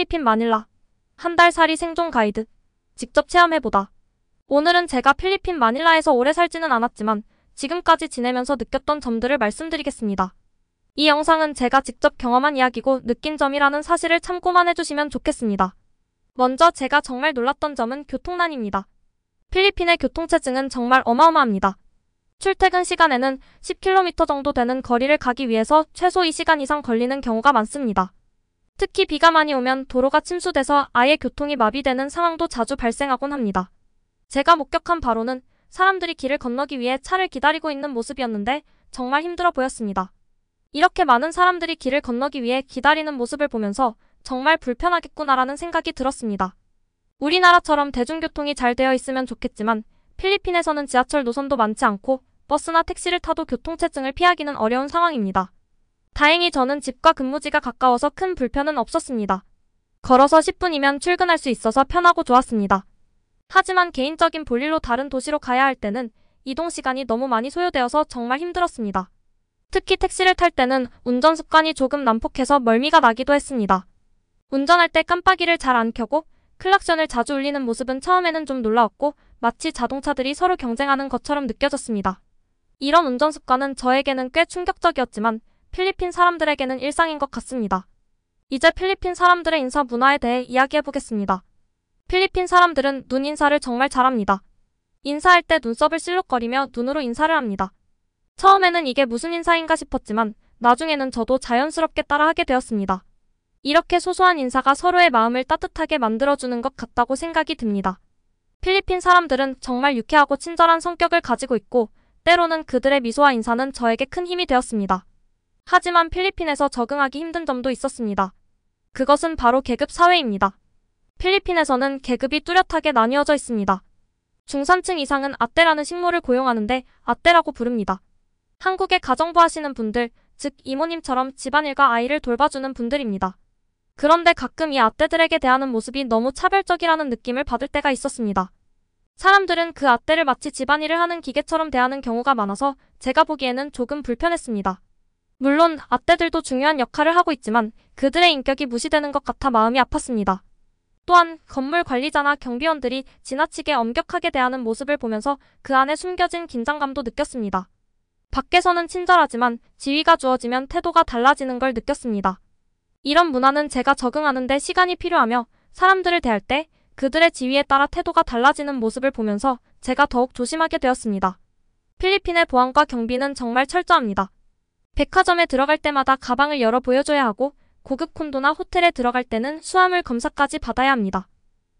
필리핀 마닐라. 한 달 살이 생존 가이드. 직접 체험해보다. 오늘은 제가 필리핀 마닐라에서 오래 살지는 않았지만 지금까지 지내면서 느꼈던 점들을 말씀드리겠습니다. 이 영상은 제가 직접 경험한 이야기고 느낀 점이라는 사실을 참고만 해주시면 좋겠습니다. 먼저 제가 정말 놀랐던 점은 교통난입니다. 필리핀의 교통체증은 정말 어마어마합니다. 출퇴근 시간에는 10km 정도 되는 거리를 가기 위해서 최소 2시간 이상 걸리는 경우가 많습니다. 특히 비가 많이 오면 도로가 침수돼서 아예 교통이 마비되는 상황도 자주 발생하곤 합니다. 제가 목격한 바로는 사람들이 길을 건너기 위해 차를 기다리고 있는 모습이었는데 정말 힘들어 보였습니다. 이렇게 많은 사람들이 길을 건너기 위해 기다리는 모습을 보면서 정말 불편하겠구나라는 생각이 들었습니다. 우리나라처럼 대중교통이 잘 되어 있으면 좋겠지만 필리핀에서는 지하철 노선도 많지 않고 버스나 택시를 타도 교통체증을 피하기는 어려운 상황입니다. 다행히 저는 집과 근무지가 가까워서 큰 불편은 없었습니다. 걸어서 10분이면 출근할 수 있어서 편하고 좋았습니다. 하지만 개인적인 볼일로 다른 도시로 가야 할 때는 이동 시간이 너무 많이 소요되어서 정말 힘들었습니다. 특히 택시를 탈 때는 운전 습관이 조금 난폭해서 멀미가 나기도 했습니다. 운전할 때 깜빡이를 잘 안 켜고 클락션을 자주 울리는 모습은 처음에는 좀 놀라웠고 마치 자동차들이 서로 경쟁하는 것처럼 느껴졌습니다. 이런 운전 습관은 저에게는 꽤 충격적이었지만 필리핀 사람들에게는 일상인 것 같습니다. 이제 필리핀 사람들의 인사 문화에 대해 이야기해보겠습니다. 필리핀 사람들은 눈 인사를 정말 잘합니다. 인사할 때 눈썹을 실룩거리며 눈으로 인사를 합니다. 처음에는 이게 무슨 인사인가 싶었지만 나중에는 저도 자연스럽게 따라하게 되었습니다. 이렇게 소소한 인사가 서로의 마음을 따뜻하게 만들어주는 것 같다고 생각이 듭니다. 필리핀 사람들은 정말 유쾌하고 친절한 성격을 가지고 있고 때로는 그들의 미소와 인사는 저에게 큰 힘이 되었습니다. 하지만 필리핀에서 적응하기 힘든 점도 있었습니다. 그것은 바로 계급 사회입니다. 필리핀에서는 계급이 뚜렷하게 나뉘어져 있습니다. 중산층 이상은 아떼라는 식모를 고용하는데 아떼라고 부릅니다. 한국에 가정부 하시는 분들, 즉 이모님처럼 집안일과 아이를 돌봐주는 분들입니다. 그런데 가끔 이 아떼들에게 대하는 모습이 너무 차별적이라는 느낌을 받을 때가 있었습니다. 사람들은 그 아떼를 마치 집안일을 하는 기계처럼 대하는 경우가 많아서 제가 보기에는 조금 불편했습니다. 물론 아떼들도 중요한 역할을 하고 있지만 그들의 인격이 무시되는 것 같아 마음이 아팠습니다. 또한 건물 관리자나 경비원들이 지나치게 엄격하게 대하는 모습을 보면서 그 안에 숨겨진 긴장감도 느꼈습니다. 밖에서는 친절하지만 지위가 주어지면 태도가 달라지는 걸 느꼈습니다. 이런 문화는 제가 적응하는 데 시간이 필요하며 사람들을 대할 때 그들의 지위에 따라 태도가 달라지는 모습을 보면서 제가 더욱 조심하게 되었습니다. 필리핀의 보안과 경비는 정말 철저합니다. 백화점에 들어갈 때마다 가방을 열어 보여줘야 하고 고급 콘도나 호텔에 들어갈 때는 수화물 검사까지 받아야 합니다.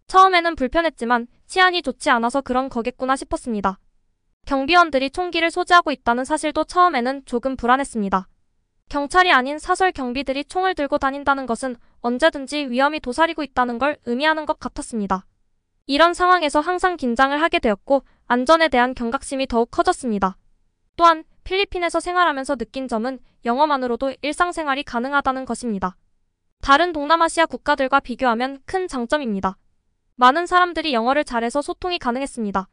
처음에는 불편했지만 치안이 좋지 않아서 그런 거겠구나 싶었습니다. 경비원들이 총기를 소지하고 있다는 사실도 처음에는 조금 불안했습니다. 경찰이 아닌 사설 경비들이 총을 들고 다닌다는 것은 언제든지 위험이 도사리고 있다는 걸 의미하는 것 같았습니다. 이런 상황에서 항상 긴장을 하게 되었고 안전에 대한 경각심이 더욱 커졌습니다. 또한 필리핀에서 생활하면서 느낀 점은 영어만으로도 일상생활이 가능하다는 것입니다. 다른 동남아시아 국가들과 비교하면 큰 장점입니다. 많은 사람들이 영어를 잘해서 소통이 가능했습니다.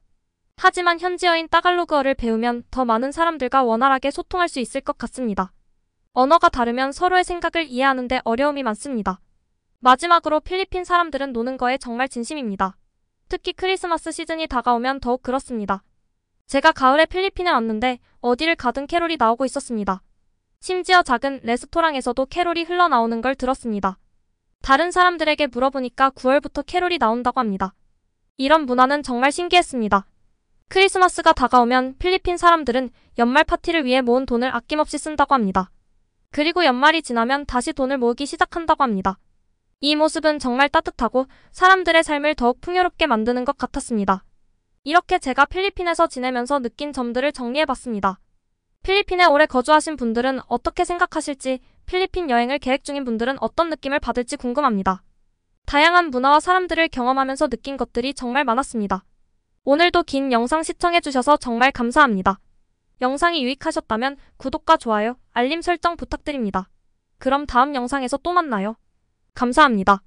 하지만 현지어인 따갈로그어를 배우면 더 많은 사람들과 원활하게 소통할 수 있을 것 같습니다. 언어가 다르면 서로의 생각을 이해하는 데 어려움이 많습니다. 마지막으로 필리핀 사람들은 노는 거에 정말 진심입니다. 특히 크리스마스 시즌이 다가오면 더욱 그렇습니다. 제가 가을에 필리핀에 왔는데 어디를 가든 캐롤이 나오고 있었습니다. 심지어 작은 레스토랑에서도 캐롤이 흘러나오는 걸 들었습니다. 다른 사람들에게 물어보니까 9월부터 캐롤이 나온다고 합니다. 이런 문화는 정말 신기했습니다. 크리스마스가 다가오면 필리핀 사람들은 연말 파티를 위해 모은 돈을 아낌없이 쓴다고 합니다. 그리고 연말이 지나면 다시 돈을 모으기 시작한다고 합니다. 이 모습은 정말 따뜻하고 사람들의 삶을 더욱 풍요롭게 만드는 것 같았습니다. 이렇게 제가 필리핀에서 지내면서 느낀 점들을 정리해봤습니다. 필리핀에 오래 거주하신 분들은 어떻게 생각하실지, 필리핀 여행을 계획 중인 분들은 어떤 느낌을 받을지 궁금합니다. 다양한 문화와 사람들을 경험하면서 느낀 것들이 정말 많았습니다. 오늘도 긴 영상 시청해주셔서 정말 감사합니다. 영상이 유익하셨다면 구독과 좋아요, 알림 설정 부탁드립니다. 그럼 다음 영상에서 또 만나요. 감사합니다.